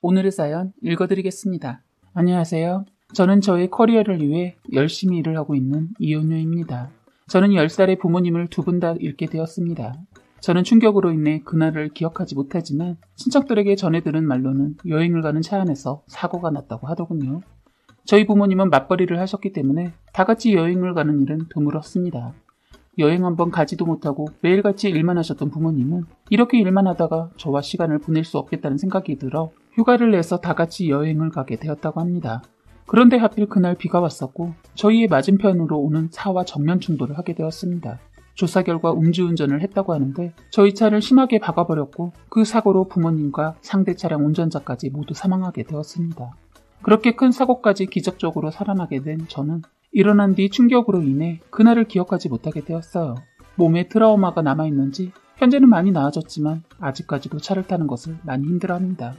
오늘의 사연 읽어드리겠습니다. 안녕하세요. 저는 저의 커리어를 위해 열심히 일을 하고 있는 이은유입니다. 저는 10살에 부모님을 두 분 다 잃게 되었습니다. 저는 충격으로 인해 그날을 기억하지 못하지만 친척들에게 전해들은 말로는 여행을 가는 차 안에서 사고가 났다고 하더군요. 저희 부모님은 맞벌이를 하셨기 때문에 다 같이 여행을 가는 일은 드물었습니다. 여행 한번 가지도 못하고 매일같이 일만 하셨던 부모님은 이렇게 일만 하다가 저와 시간을 보낼 수 없겠다는 생각이 들어 휴가를 내서 다 같이 여행을 가게 되었다고 합니다. 그런데 하필 그날 비가 왔었고 저희의 맞은편으로 오는 차와 정면 충돌을 하게 되었습니다. 조사 결과 음주운전을 했다고 하는데 저희 차를 심하게 박아버렸고 그 사고로 부모님과 상대 차량 운전자까지 모두 사망하게 되었습니다. 그렇게 큰 사고까지 기적적으로 살아나게 된 저는 일어난 뒤 충격으로 인해 그날을 기억하지 못하게 되었어요. 몸에 트라우마가 남아있는지 현재는 많이 나아졌지만 아직까지도 차를 타는 것을 많이 힘들어합니다.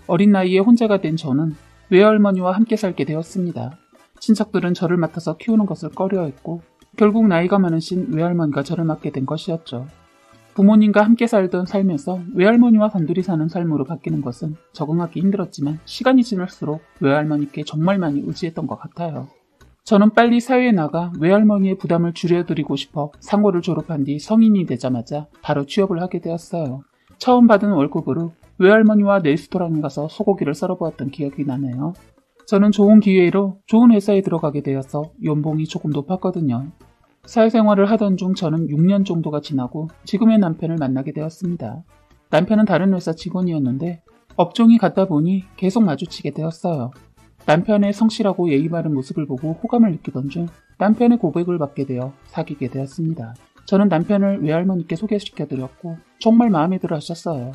어린 나이에 혼자가 된 저는 외할머니와 함께 살게 되었습니다. 친척들은 저를 맡아서 키우는 것을 꺼려했고 결국 나이가 많으신 외할머니가 저를 맡게 된 것이었죠. 부모님과 함께 살던 삶에서 외할머니와 단둘이 사는 삶으로 바뀌는 것은 적응하기 힘들었지만 시간이 지날수록 외할머니께 정말 많이 의지했던 것 같아요. 저는 빨리 사회에 나가 외할머니의 부담을 줄여드리고 싶어 상고를 졸업한 뒤 성인이 되자마자 바로 취업을 하게 되었어요. 처음 받은 월급으로 외할머니와 레스토랑에 가서 소고기를 썰어보았던 기억이 나네요. 저는 좋은 기회로 좋은 회사에 들어가게 되어서 연봉이 조금 높았거든요. 사회생활을 하던 중 저는 6년 정도가 지나고 지금의 남편을 만나게 되었습니다. 남편은 다른 회사 직원이었는데 업종이 같다 보니 계속 마주치게 되었어요. 남편의 성실하고 예의 바른 모습을 보고 호감을 느끼던 중 남편의 고백을 받게 되어 사귀게 되었습니다. 저는 남편을 외할머니께 소개시켜드렸고 정말 마음에 들어 하셨어요.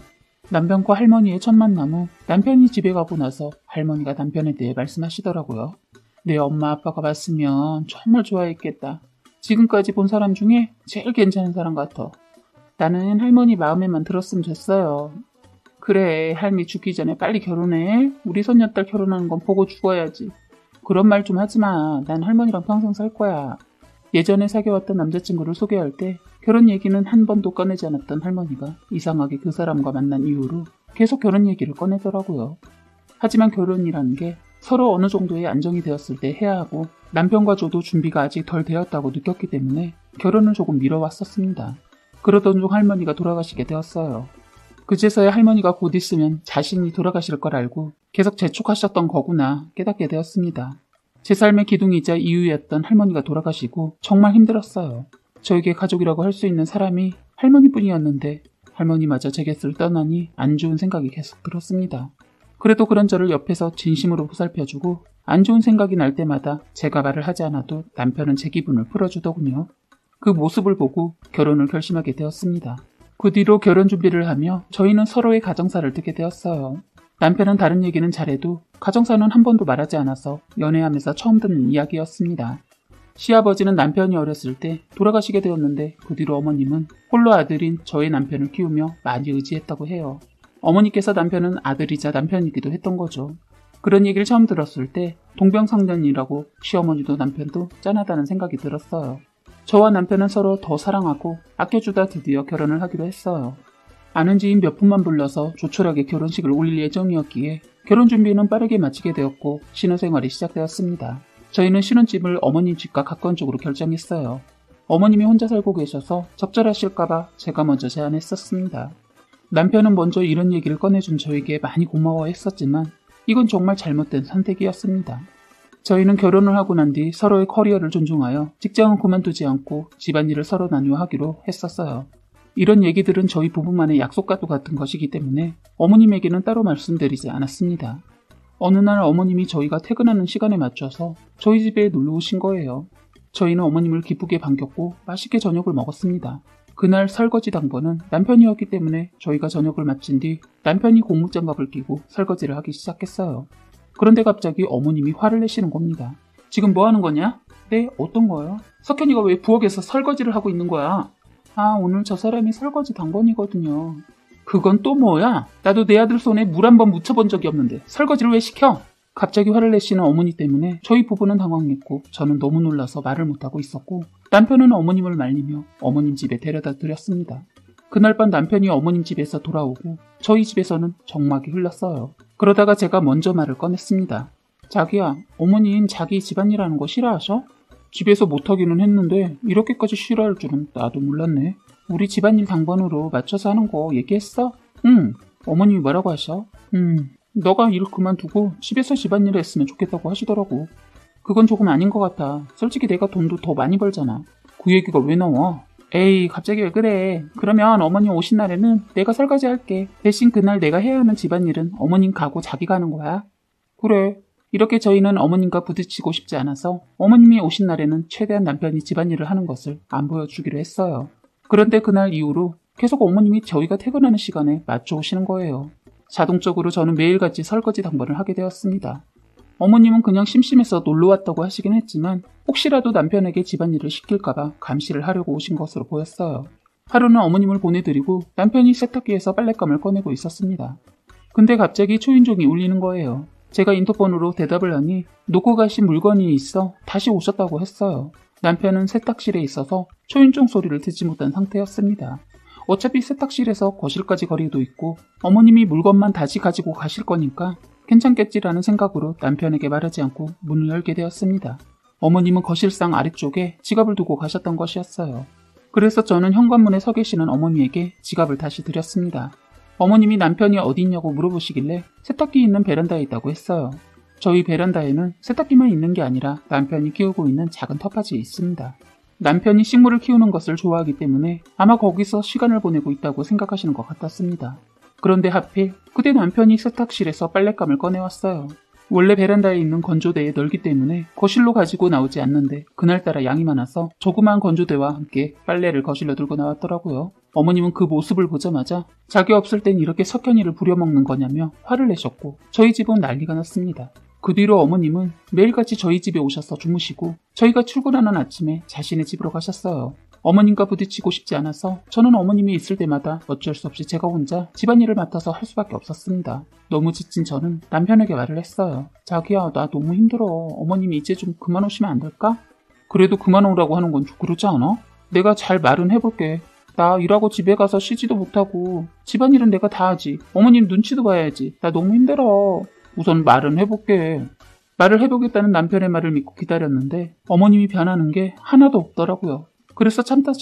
남편과 할머니의 첫 만남 후 남편이 집에 가고 나서 할머니가 남편에 대해 말씀하시더라고요. 내 엄마 아빠가 봤으면 정말 좋아했겠다. 지금까지 본 사람 중에 제일 괜찮은 사람 같아. 나는 할머니 마음에만 들었으면 됐어요. 그래, 할미 죽기 전에 빨리 결혼해. 우리 손녀딸 결혼하는 건 보고 죽어야지. 그런 말 좀 하지 마. 난 할머니랑 평생 살 거야. 예전에 사귀어왔던 남자친구를 소개할 때 결혼 얘기는 한 번도 꺼내지 않았던 할머니가 이상하게 그 사람과 만난 이후로 계속 결혼 얘기를 꺼내더라고요. 하지만 결혼이라는 게 서로 어느 정도의 안정이 되었을 때 해야 하고 남편과 저도 준비가 아직 덜 되었다고 느꼈기 때문에 결혼을 조금 미뤄왔었습니다. 그러던 중 할머니가 돌아가시게 되었어요. 그제서야 할머니가 곧 있으면 자신이 돌아가실 걸 알고 계속 재촉하셨던 거구나 깨닫게 되었습니다. 제 삶의 기둥이자 이유였던 할머니가 돌아가시고 정말 힘들었어요. 저에게 가족이라고 할 수 있는 사람이 할머니뿐이었는데 할머니마저 제 곁을 떠나니 안 좋은 생각이 계속 들었습니다. 그래도 그런 저를 옆에서 진심으로 보살펴주고 안 좋은 생각이 날 때마다 제가 말을 하지 않아도 남편은 제 기분을 풀어주더군요. 그 모습을 보고 결혼을 결심하게 되었습니다. 그 뒤로 결혼 준비를 하며 저희는 서로의 가정사를 듣게 되었어요. 남편은 다른 얘기는 잘해도 가정사는 한 번도 말하지 않아서 연애하면서 처음 듣는 이야기였습니다. 시아버지는 남편이 어렸을 때 돌아가시게 되었는데 그 뒤로 어머님은 홀로 아들인 저의 남편을 키우며 많이 의지했다고 해요. 어머니께서 남편은 아들이자 남편이기도 했던 거죠. 그런 얘기를 처음 들었을 때 동병상련이라고 시어머니도 남편도 짠하다는 생각이 들었어요. 저와 남편은 서로 더 사랑하고 아껴주다 드디어 결혼을 하기로 했어요. 아는 지인 몇 분만 불러서 조촐하게 결혼식을 올릴 예정이었기에 결혼 준비는 빠르게 마치게 되었고 신혼생활이 시작되었습니다. 저희는 신혼집을 어머님 집과 가까운 쪽으로 결정했어요. 어머님이 혼자 살고 계셔서 적절하실까봐 제가 먼저 제안했었습니다. 남편은 먼저 이런 얘기를 꺼내준 저에게 많이 고마워했었지만 이건 정말 잘못된 선택이었습니다. 저희는 결혼을 하고 난 뒤 서로의 커리어를 존중하여 직장은 그만두지 않고 집안일을 서로 나누어 하기로 했었어요. 이런 얘기들은 저희 부부만의 약속과도 같은 것이기 때문에 어머님에게는 따로 말씀드리지 않았습니다. 어느 날 어머님이 저희가 퇴근하는 시간에 맞춰서 저희 집에 놀러 오신 거예요. 저희는 어머님을 기쁘게 반겼고 맛있게 저녁을 먹었습니다. 그날 설거지 당번은 남편이었기 때문에 저희가 저녁을 마친 뒤 남편이 고무장갑을 끼고 설거지를 하기 시작했어요. 그런데 갑자기 어머님이 화를 내시는 겁니다. 지금 뭐 하는 거냐? 네, 어떤 거요? 석현이가 왜 부엌에서 설거지를 하고 있는 거야? 아, 오늘 저 사람이 설거지 당번이거든요. 그건 또 뭐야? 나도 내 아들 손에 물 한 번 묻혀본 적이 없는데 설거지를 왜 시켜? 갑자기 화를 내시는 어머니 때문에 저희 부부는 당황했고 저는 너무 놀라서 말을 못하고 있었고 남편은 어머님을 말리며 어머님 집에 데려다 드렸습니다. 그날 밤 남편이 어머님 집에서 돌아오고 저희 집에서는 정막이 흘렀어요. 그러다가 제가 먼저 말을 꺼냈습니다. 자기야, 어머님 자기 집안일 하는 거 싫어하셔? 집에서 못하기는 했는데 이렇게까지 싫어할 줄은 나도 몰랐네. 우리 집안일 당번으로 맞춰서 하는 거 얘기했어? 응. 어머님이 뭐라고 하셔? 너가 일 그만두고 집에서 집안일을 했으면 좋겠다고 하시더라고. 그건 조금 아닌 것 같아. 솔직히 내가 돈도 더 많이 벌잖아. 그 얘기가 왜 나와? 에이, 갑자기 왜 그래? 그러면 어머님 오신 날에는 내가 설거지 할게. 대신 그날 내가 해야 하는 집안일은 어머님 가고 자기가 하는 거야. 그래. 이렇게 저희는 어머님과 부딪히고 싶지 않아서 어머님이 오신 날에는 최대한 남편이 집안일을 하는 것을 안 보여주기로 했어요. 그런데 그날 이후로 계속 어머님이 저희가 퇴근하는 시간에 맞춰 오시는 거예요. 자동적으로 저는 매일같이 설거지 당번을 하게 되었습니다. 어머님은 그냥 심심해서 놀러 왔다고 하시긴 했지만 혹시라도 남편에게 집안일을 시킬까봐 감시를 하려고 오신 것으로 보였어요. 하루는 어머님을 보내드리고 남편이 세탁기에서 빨랫감을 꺼내고 있었습니다. 근데 갑자기 초인종이 울리는 거예요. 제가 인터폰으로 대답을 하니 놓고 가신 물건이 있어 다시 오셨다고 했어요. 남편은 세탁실에 있어서 초인종 소리를 듣지 못한 상태였습니다. 어차피 세탁실에서 거실까지 거리도 있고 어머님이 물건만 다시 가지고 가실 거니까 괜찮겠지라는 생각으로 남편에게 말하지 않고 문을 열게 되었습니다. 어머님은 거실상 아래쪽에 지갑을 두고 가셨던 것이었어요. 그래서 저는 현관문에 서 계시는 어머니에게 지갑을 다시 드렸습니다. 어머님이 남편이 어디 있냐고 물어보시길래 세탁기 있는 베란다에 있다고 했어요. 저희 베란다에는 세탁기만 있는 게 아니라 남편이 키우고 있는 작은 텃밭이 있습니다. 남편이 식물을 키우는 것을 좋아하기 때문에 아마 거기서 시간을 보내고 있다고 생각하시는 것 같았습니다. 그런데 하필 그때 남편이 세탁실에서 빨랫감을 꺼내왔어요. 원래 베란다에 있는 건조대에 널기 때문에 거실로 가지고 나오지 않는데 그날따라 양이 많아서 조그만 건조대와 함께 빨래를 거실로 들고 나왔더라고요. 어머님은 그 모습을 보자마자 자기 없을 땐 이렇게 석현이를 부려먹는 거냐며 화를 내셨고 저희 집은 난리가 났습니다. 그 뒤로 어머님은 매일같이 저희 집에 오셔서 주무시고 저희가 출근하는 아침에 자신의 집으로 가셨어요. 어머님과 부딪히고 싶지 않아서 저는 어머님이 있을 때마다 어쩔 수 없이 제가 혼자 집안일을 맡아서 할 수밖에 없었습니다. 너무 지친 저는 남편에게 말을 했어요. 자기야, 나 너무 힘들어. 어머님이 이제 좀 그만 오시면 안 될까? 그래도 그만 오라고 하는 건 좀 그렇지 않아? 내가 잘 말은 해볼게. 나 일하고 집에 가서 쉬지도 못하고 집안일은 내가 다 하지. 어머님 눈치도 봐야지. 나 너무 힘들어. 우선 말은 해볼게. 말을 해보겠다는 남편의 말을 믿고 기다렸는데 어머님이 변하는 게 하나도 없더라고요. 그래서 참다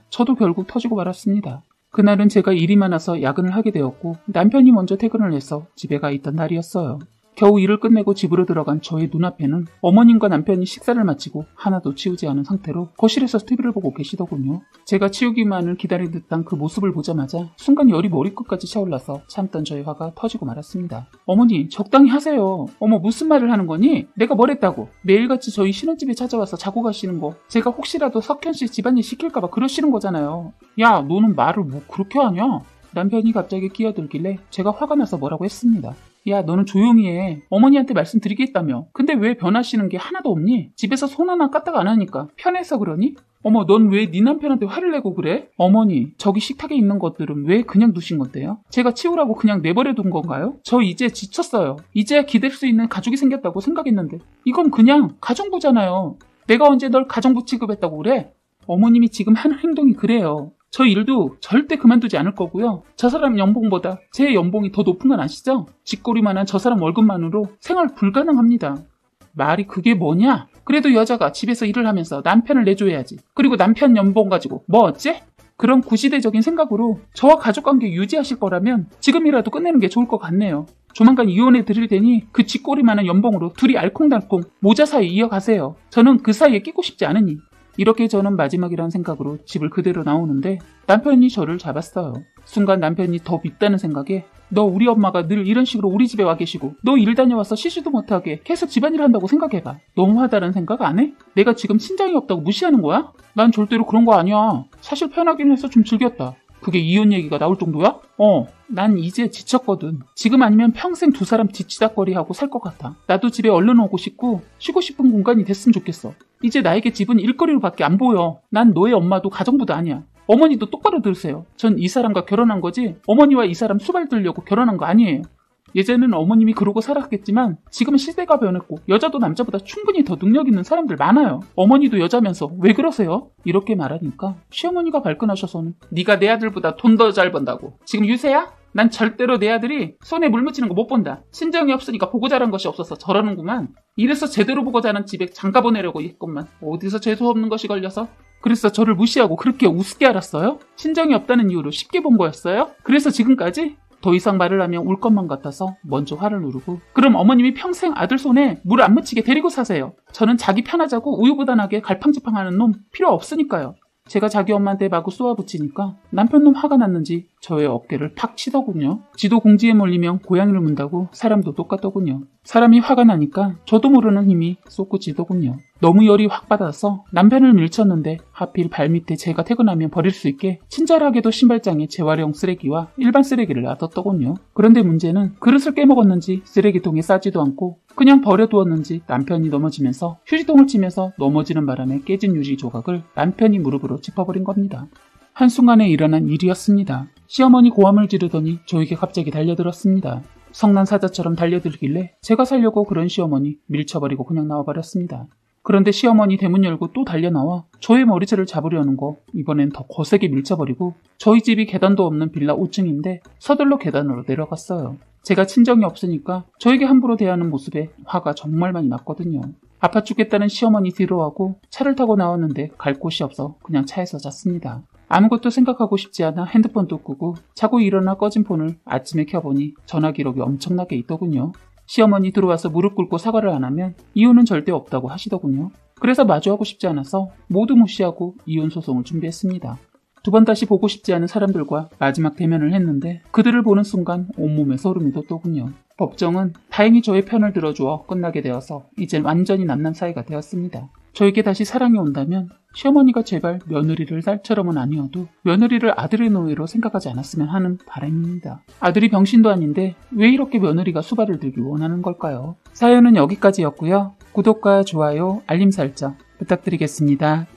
저도 결국 터지고 말았습니다. 그날은 제가 일이 많아서 야근을 하게 되었고 남편이 먼저 퇴근을 해서 집에 가 있던 날이었어요. 겨우 일을 끝내고 집으로 들어간 저의 눈앞에는 어머님과 남편이 식사를 마치고 하나도 치우지 않은 상태로 거실에서 TV를 보고 계시더군요. 제가 치우기만을 기다린 듯한 그 모습을 보자마자 순간 열이 머리끝까지 차올라서 참던 저의 화가 터지고 말았습니다. 어머니, 적당히 하세요. 어머, 무슨 말을 하는 거니? 내가 뭘 했다고? 매일같이 저희 신혼집에 찾아와서 자고 가시는 거 제가 혹시라도 석현씨 집안일 시킬까봐 그러시는 거잖아요. 야, 너는 말을 뭐 그렇게 하냐? 남편이 갑자기 끼어들길래 제가 화가 나서 뭐라고 했습니다. 야, 너는 조용히 해. 어머니한테 말씀드리겠다며. 근데 왜 변하시는 게 하나도 없니? 집에서 손 하나 까딱 안 하니까 편해서 그러니? 어머, 넌 왜 네 남편한테 화를 내고 그래? 어머니, 저기 식탁에 있는 것들은 왜 그냥 두신 건데요? 제가 치우라고 그냥 내버려 둔 건가요? 저 이제 지쳤어요. 이제야 기댈 수 있는 가족이 생겼다고 생각했는데 이건 그냥 가정부잖아요. 내가 언제 널 가정부 취급했다고 그래? 어머님이 지금 하는 행동이 그래요. 저 일도 절대 그만두지 않을 거고요. 저 사람 연봉보다 제 연봉이 더 높은 건 아시죠? 쥐꼬리만한 저 사람 월급만으로 생활 불가능합니다. 말이 그게 뭐냐? 그래도 여자가 집에서 일을 하면서 남편을 내줘야지. 그리고 남편 연봉 가지고 뭐 어째? 그런 구시대적인 생각으로 저와 가족관계 유지하실 거라면 지금이라도 끝내는 게 좋을 것 같네요. 조만간 이혼해 드릴 테니 그 쥐꼬리만한 연봉으로 둘이 알콩달콩 모자 사이 이어가세요. 저는 그 사이에 끼고 싶지 않으니. 이렇게 저는 마지막이라는 생각으로 집을 그대로 나오는데 남편이 저를 잡았어요. 순간 남편이 더 밉다는 생각에 너 우리 엄마가 늘 이런 식으로 우리 집에 와 계시고 너 일 다녀와서 쉬지도 못하게 계속 집안일 한다고 생각해봐. 너무하다는 생각 안 해? 내가 지금 친정이 없다고 무시하는 거야? 난 절대로 그런 거 아니야. 사실 편하긴 해서 좀 즐겼다. 그게 이혼 얘기가 나올 정도야? 난 이제 지쳤거든. 지금 아니면 평생 두 사람 뒤치다꺼리하고 살 것 같아. 나도 집에 얼른 오고 싶고 쉬고 싶은 공간이 됐으면 좋겠어. 이제 나에게 집은 일거리로밖에 안 보여. 난 너의 엄마도 가정부도 아니야. 어머니도 똑바로 들으세요. 전 이 사람과 결혼한 거지 어머니와 이 사람 수발 들려고 결혼한 거 아니에요. 예전에는 어머님이 그러고 살았겠지만 지금은 시대가 변했고 여자도 남자보다 충분히 더 능력 있는 사람들 많아요. 어머니도 여자면서 왜 그러세요? 이렇게 말하니까 시어머니가 발끈하셔서는 네가 내 아들보다 돈 더 잘 번다고. 지금 유세야? 난 절대로 내 아들이 손에 물 묻히는 거 못 본다. 친정이 없으니까 보고 자란 것이 없어서 저러는구만. 이래서 제대로 보고 자란 집에 장가 보내려고 했건만 어디서 재수 없는 것이 걸려서. 그래서 저를 무시하고 그렇게 우습게 알았어요? 친정이 없다는 이유로 쉽게 본 거였어요? 그래서 지금까지? 더 이상 말을 하면 울 것만 같아서 먼저 화를 누르고, 그럼 어머님이 평생 아들 손에 물 안 묻히게 데리고 사세요. 저는 자기 편하자고 우유부단하게 갈팡질팡하는 놈 필요 없으니까요. 제가 자기 엄마한테 마구 쏘아붙이니까 남편놈 화가 났는지 저의 어깨를 팍 치더군요. 지도 공지에 몰리면 고양이를 문다고 사람도 똑같더군요. 사람이 화가 나니까 저도 모르는 힘이 솟구치더군요. 너무 열이 확 받아서 남편을 밀쳤는데 하필 발밑에 제가 퇴근하면 버릴 수 있게 친절하게도 신발장에 재활용 쓰레기와 일반 쓰레기를 놔뒀더군요. 그런데 문제는 그릇을 깨먹었는지 쓰레기통에 싸지도 않고 그냥 버려두었는지 남편이 넘어지면서 휴지통을 치면서 넘어지는 바람에 깨진 유리 조각을 남편이 무릎으로 짚어버린 겁니다. 한순간에 일어난 일이었습니다. 시어머니 고함을 지르더니 저에게 갑자기 달려들었습니다. 성난 사자처럼 달려들길래 제가 살려고 그런 시어머니 밀쳐버리고 그냥 나와버렸습니다. 그런데 시어머니 대문 열고 또 달려나와 저의 머리채를 잡으려는 거, 이번엔 더 거세게 밀쳐버리고 저희 집이 계단도 없는 빌라 5층인데 서둘러 계단으로 내려갔어요. 제가 친정이 없으니까 저에게 함부로 대하는 모습에 화가 정말 많이 났거든요. 아파 죽겠다는 시어머니 뒤로하고 차를 타고 나왔는데 갈 곳이 없어 그냥 차에서 잤습니다. 아무것도 생각하고 싶지 않아 핸드폰도 끄고 자고 일어나 꺼진 폰을 아침에 켜보니 전화 기록이 엄청나게 있더군요. 시어머니 들어와서 무릎 꿇고 사과를 안 하면 이혼은 절대 없다고 하시더군요. 그래서 마주하고 싶지 않아서 모두 무시하고 이혼 소송을 준비했습니다. 두 번 다시 보고 싶지 않은 사람들과 마지막 대면을 했는데 그들을 보는 순간 온몸에 소름이 돋더군요. 법정은 다행히 저의 편을 들어주어 끝나게 되어서 이젠 완전히 남남 사이가 되었습니다. 저에게 다시 사랑이 온다면 시어머니가 제발 며느리를 딸처럼은 아니어도 며느리를 아들의 노예로 생각하지 않았으면 하는 바람입니다. 아들이 병신도 아닌데 왜 이렇게 며느리가 수발을 들기 원하는 걸까요? 사연은 여기까지였고요. 구독과 좋아요, 알림 설정 부탁드리겠습니다.